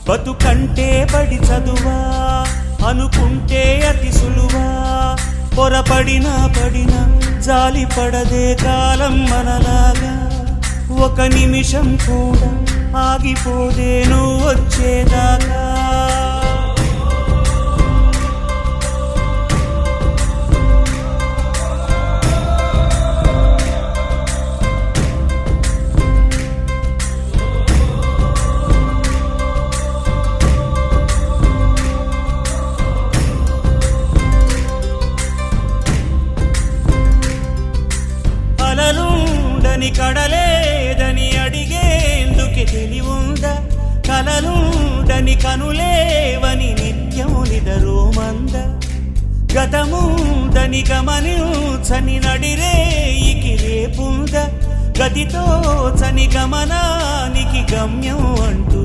బతుకంటే బడి చదువా అనుకుంటే అతి సులువా పొరపడినా పడినా జాలి పడదే కాలం మనలాగా ఒక నిమిషం కూడా ఆగిపోదే నువ్వు వచ్చేదాకా కలలుండని కడలేదని అడిగేందుకే తెలివుందా కలలుండని కనులేవని నిత్యము నిదరోమంద గతముందని గమనించని నడిరేయికి రేపుందా గతితో చని గమనానికి గమ్యం అంటూ